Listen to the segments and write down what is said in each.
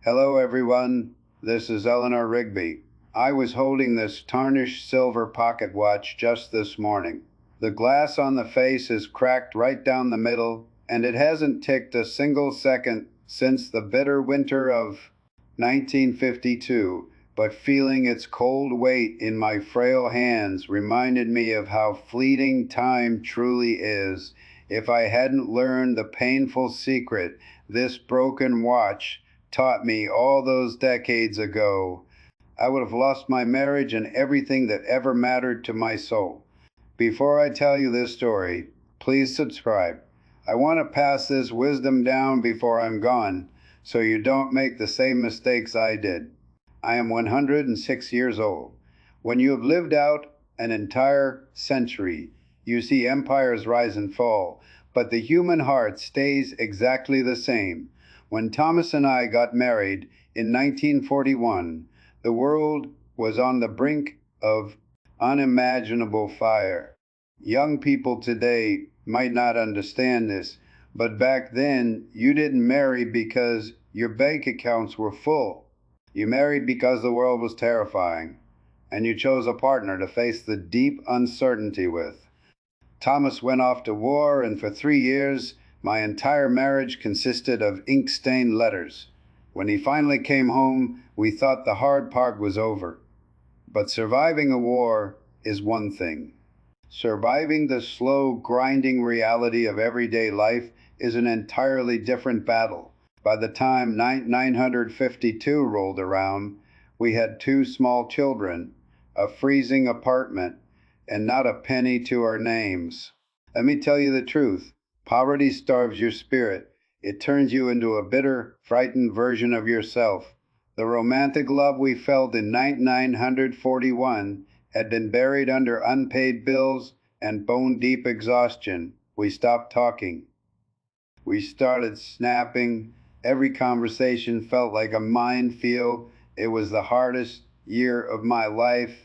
Hello, everyone. This is Eleanor Rigby. I was holding this tarnished silver pocket watch just this morning. The glass on the face is cracked right down the middle, and it hasn't ticked a single second since the bitter winter of 1952. But feeling its cold weight in my frail hands reminded me of how fleeting time truly is. If I hadn't learned the painful secret this broken watch taught me all those decades ago, I would have lost my marriage and everything that ever mattered to my soul. Before I tell you this story, please subscribe. I want to pass this wisdom down before I'm gone so you don't make the same mistakes I did. I am 106 years old. When you have lived out an entire century, you see empires rise and fall, but the human heart stays exactly the same. When Thomas and I got married in 1941, the world was on the brink of unimaginable fire. Young people today might not understand this, but back then you didn't marry because your bank accounts were full. You married because the world was terrifying, and you chose a partner to face the deep uncertainty with. Thomas went off to war, and for 3 years, my entire marriage consisted of ink-stained letters. When he finally came home, we thought the hard part was over. But surviving a war is one thing. Surviving the slow, grinding reality of everyday life is an entirely different battle. By the time 952 rolled around, we had two small children, a freezing apartment, and not a penny to our names. Let me tell you the truth. Poverty starves your spirit. It turns you into a bitter, frightened version of yourself. The romantic love we felt in 941 had been buried under unpaid bills and bone-deep exhaustion. We stopped talking. We started snapping. Every conversation felt like a minefield. It was the hardest year of my life.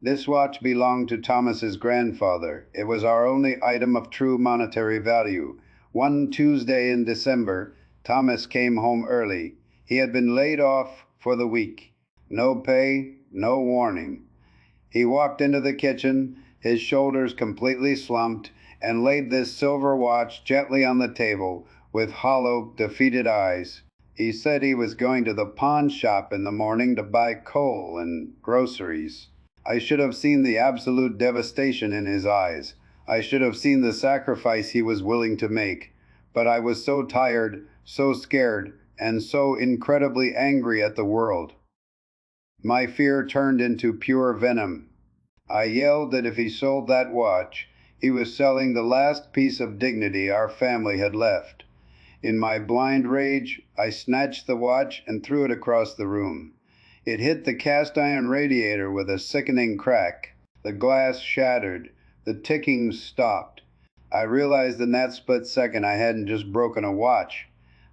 This watch belonged to Thomas's grandfather. It was our only item of true monetary value. One Tuesday in December, Thomas came home early. He had been laid off for the week. No pay, no warning. He walked into the kitchen, his shoulders completely slumped, and laid this silver watch gently on the table with hollow, defeated eyes. He said he was going to the pawn shop in the morning to buy coal and groceries. I should have seen the absolute devastation in his eyes. I should have seen the sacrifice he was willing to make. But I was so tired, so scared, and so incredibly angry at the world. My fear turned into pure venom. I yelled that if he sold that watch, he was selling the last piece of dignity our family had left. In my blind rage, I snatched the watch and threw it across the room. It hit the cast iron radiator with a sickening crack. The glass shattered. The ticking stopped. I realized in that split second I hadn't just broken a watch.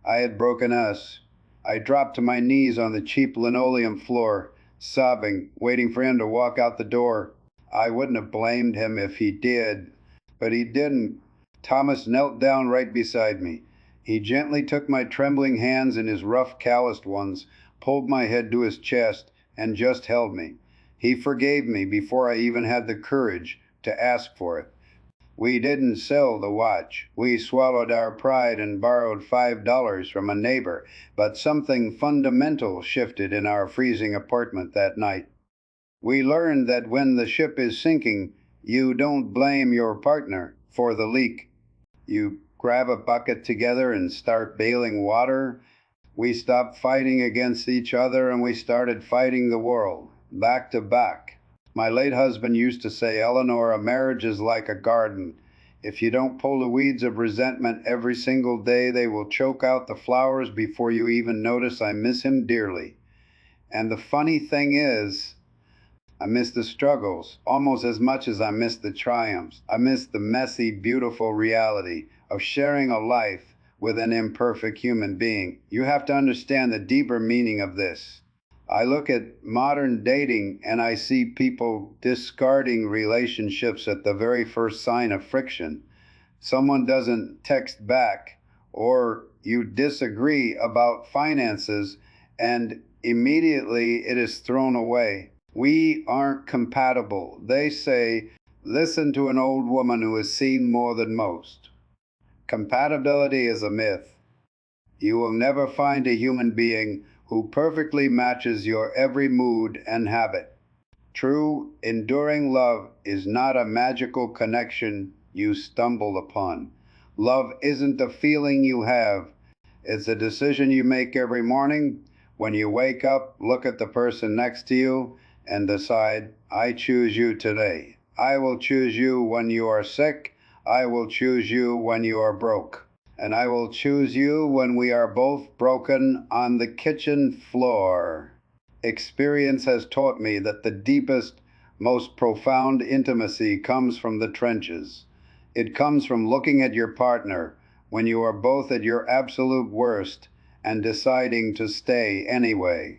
I had broken us. I dropped to my knees on the cheap linoleum floor, sobbing, waiting for him to walk out the door. I wouldn't have blamed him if he did, but he didn't. Thomas knelt down right beside me. He gently took my trembling hands in his rough, calloused ones, pulled my head to his chest, and just held me. He forgave me before I even had the courage to ask for it. We didn't sell the watch. We swallowed our pride and borrowed $5 from a neighbor, but something fundamental shifted in our freezing apartment that night. We learned that when the ship is sinking, you don't blame your partner for the leak. You grab a bucket together and start bailing water. We stopped fighting against each other and we started fighting the world, back to back. My late husband used to say, Eleanor, a marriage is like a garden. If you don't pull the weeds of resentment every single day, they will choke out the flowers before you even notice. I miss him dearly. And the funny thing is, I miss the struggles almost as much as I miss the triumphs. I miss the messy, beautiful reality of sharing a life with an imperfect human being. You have to understand the deeper meaning of this. I look at modern dating and I see people discarding relationships at the very first sign of friction. Someone doesn't text back, or you disagree about finances, and immediately it is thrown away. We aren't compatible. They say, listen to an old woman who has seen more than most. Compatibility is a myth. You will never find a human being who perfectly matches your every mood and habit. True, enduring love is not a magical connection you stumble upon. Love isn't a feeling you have, it's a decision you make every morning. When you wake up, look at the person next to you, and decide, I choose you today. I will choose you when you are sick. I will choose you when you are broke. And I will choose you when we are both broken on the kitchen floor. Experience has taught me that the deepest, most profound intimacy comes from the trenches. It comes from looking at your partner when you are both at your absolute worst and deciding to stay anyway.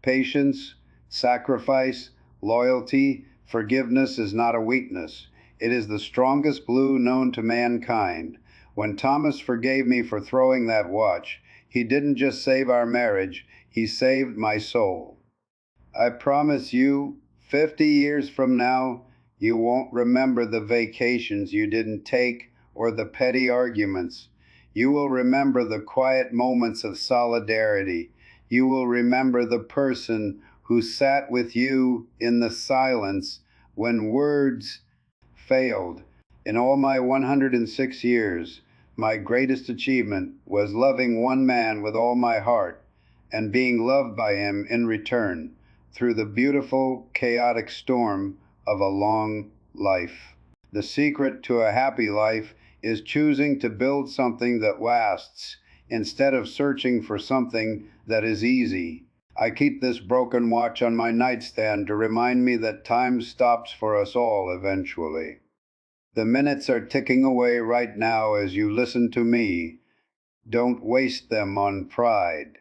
Patience, sacrifice, loyalty, forgiveness is not a weakness. It is the strongest glue known to mankind. When Thomas forgave me for throwing that watch, he didn't just save our marriage, he saved my soul. I promise you, 50 years from now, you won't remember the vacations you didn't take or the petty arguments. You will remember the quiet moments of solidarity. You will remember the person who sat with you in the silence when words failed. In all my 106 years, my greatest achievement was loving one man with all my heart and being loved by him in return through the beautiful, chaotic storm of a long life. The secret to a happy life is choosing to build something that lasts instead of searching for something that is easy. I keep this broken watch on my nightstand to remind me that time stops for us all eventually. The minutes are ticking away right now as you listen to me. Don't waste them on pride.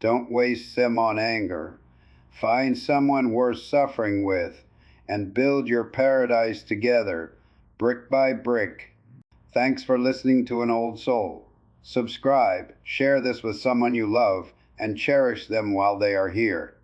Don't waste them on anger. Find someone worth suffering with and build your paradise together, brick by brick. Thanks for listening to An Old Soul. Subscribe, share this with someone you love, and cherish them while they are here.